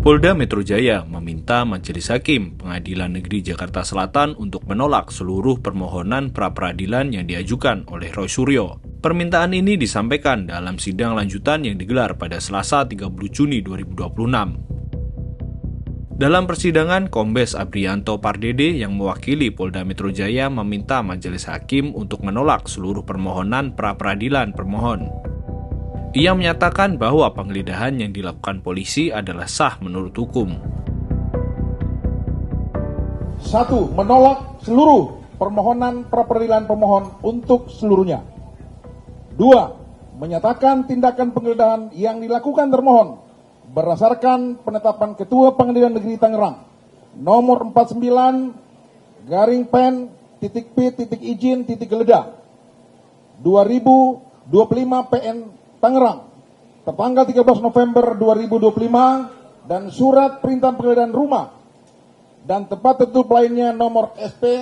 Polda Metro Jaya meminta Majelis Hakim Pengadilan Negeri Jakarta Selatan untuk menolak seluruh permohonan pra-peradilan yang diajukan oleh Roy Suryo. Permintaan ini disampaikan dalam sidang lanjutan yang digelar pada Selasa 30 Juni 2026. Dalam persidangan, Kombes Abrianto Pardede yang mewakili Polda Metro Jaya meminta Majelis Hakim untuk menolak seluruh permohonan pra-peradilan permohon. Ia menyatakan bahwa penggeledahan yang dilakukan polisi adalah sah menurut hukum. 1. Menolak seluruh permohonan pra-peradilan pemohon untuk seluruhnya. 2. Menyatakan tindakan penggeledahan yang dilakukan termohon berdasarkan penetapan Ketua Pengadilan Negeri Tangerang nomor 49/pen.p.izin.geledah 2025 PN Tangerang tertanggal 13 November 2025 dan surat perintah penggeledahan rumah dan tempat tertutup lainnya nomor SP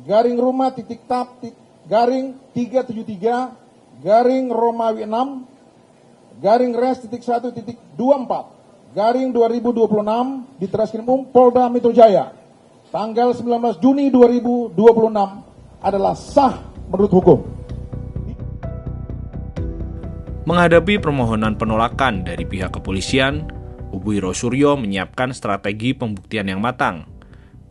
garing rumah tab garing 373 garing Romawi 6 garing res 1.24 garing 2026 di Treskrimum Polda Metro Jaya tanggal 19 Juni 2026 adalah sah menurut hukum. Menghadapi permohonan penolakan dari pihak kepolisian, Ubui Roy Suryo menyiapkan strategi pembuktian yang matang.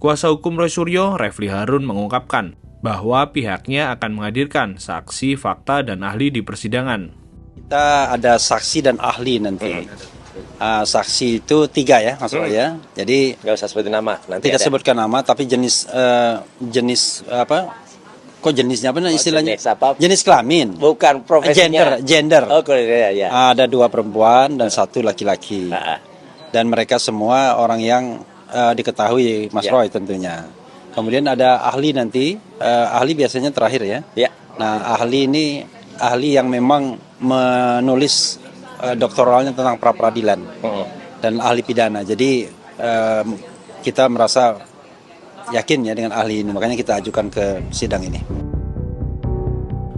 Kuasa hukum Roy Suryo, Refli Harun, mengungkapkan bahwa pihaknya akan menghadirkan saksi, fakta, dan ahli di persidangan. Kita ada saksi dan ahli nanti. Saksi itu 3 ya, maksudnya. Jadi nggak usah sebutin nama. Nanti tidak ada. sebutkan nama, tapi jenis apa? Kok jenisnya apa istilahnya? Jenis apa? Jenis kelamin. Bukan profesinya. Gender. Oh, ya. Ada 2 perempuan dan 1 laki-laki. Dan mereka semua orang yang diketahui Mas Roy tentunya. Kemudian ada ahli nanti. Ahli biasanya terakhir ya. Nah, ahli ini ahli yang memang menulis doktoralnya tentang pra-peradilan dan ahli pidana. Jadi kita merasa yakin ya dengan ahli ini, makanya kita ajukan ke sidang ini.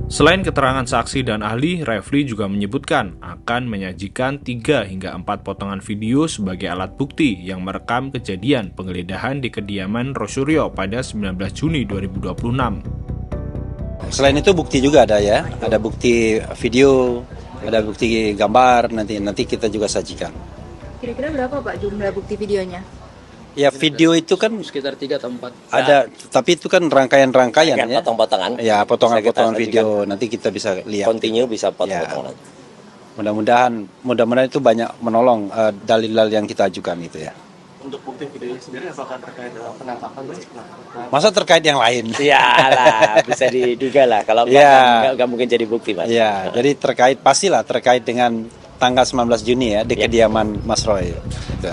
Selain keterangan saksi dan ahli, Refli juga menyebutkan akan menyajikan 3 hingga 4 potongan video sebagai alat bukti yang merekam kejadian penggeledahan di kediaman Roy Suryo pada 19 Juni 2026. Selain itu bukti juga ada ya, ada bukti video, ada bukti gambar, nanti kita juga sajikan. Kira-kira berapa Pak jumlah bukti videonya? Ya video itu kan sekitar 3 atau 4. Ada, tapi itu kan rangkaian-rangkaian ya. Potong-potongan. Ya, potongan-potongan video nanti kita bisa lihat. Continue bisa potong-potongan. Ya. Mudah-mudahan itu banyak menolong dalil-dalil yang kita ajukan itu ya. Untuk bukti videonya sendiri apakah terkait penangkapan? Masa terkait yang lain? Iyalah, bisa diduga lah. Kalau nggak mungkin jadi bukti, Mas. Ya, jadi pastilah terkait dengan tanggal 19 Juni ya di kediaman Mas Roy. Gitu.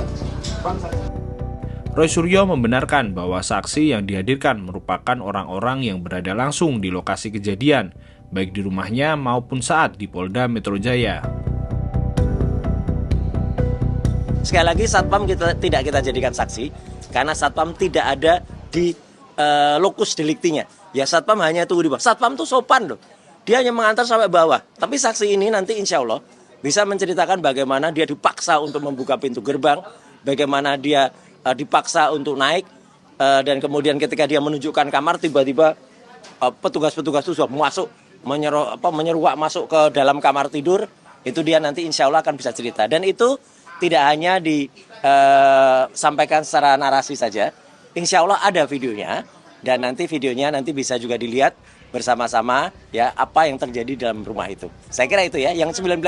Roy Suryo membenarkan bahwa saksi yang dihadirkan merupakan orang-orang yang berada langsung di lokasi kejadian, baik di rumahnya maupun saat di Polda Metro Jaya. Sekali lagi, Satpam tidak kita jadikan saksi, karena Satpam tidak ada di lokus deliktinya. Ya, Satpam hanya tunggu di bawah. Satpam tuh sopan loh, dia hanya mengantar sampai bawah. Tapi saksi ini nanti insya Allah bisa menceritakan bagaimana dia dipaksa untuk membuka pintu gerbang, bagaimana dia dipaksa untuk naik, dan kemudian ketika dia menunjukkan kamar, tiba-tiba petugas-petugas itu sudah masuk, menyeruak masuk ke dalam kamar tidur. Itu dia nanti insya Allah akan bisa cerita. Dan itu tidak hanya disampaikan secara narasi saja, insya Allah ada videonya, dan nanti videonya nanti bisa juga dilihat bersama-sama ya apa yang terjadi dalam rumah itu. Saya kira itu ya, yang 19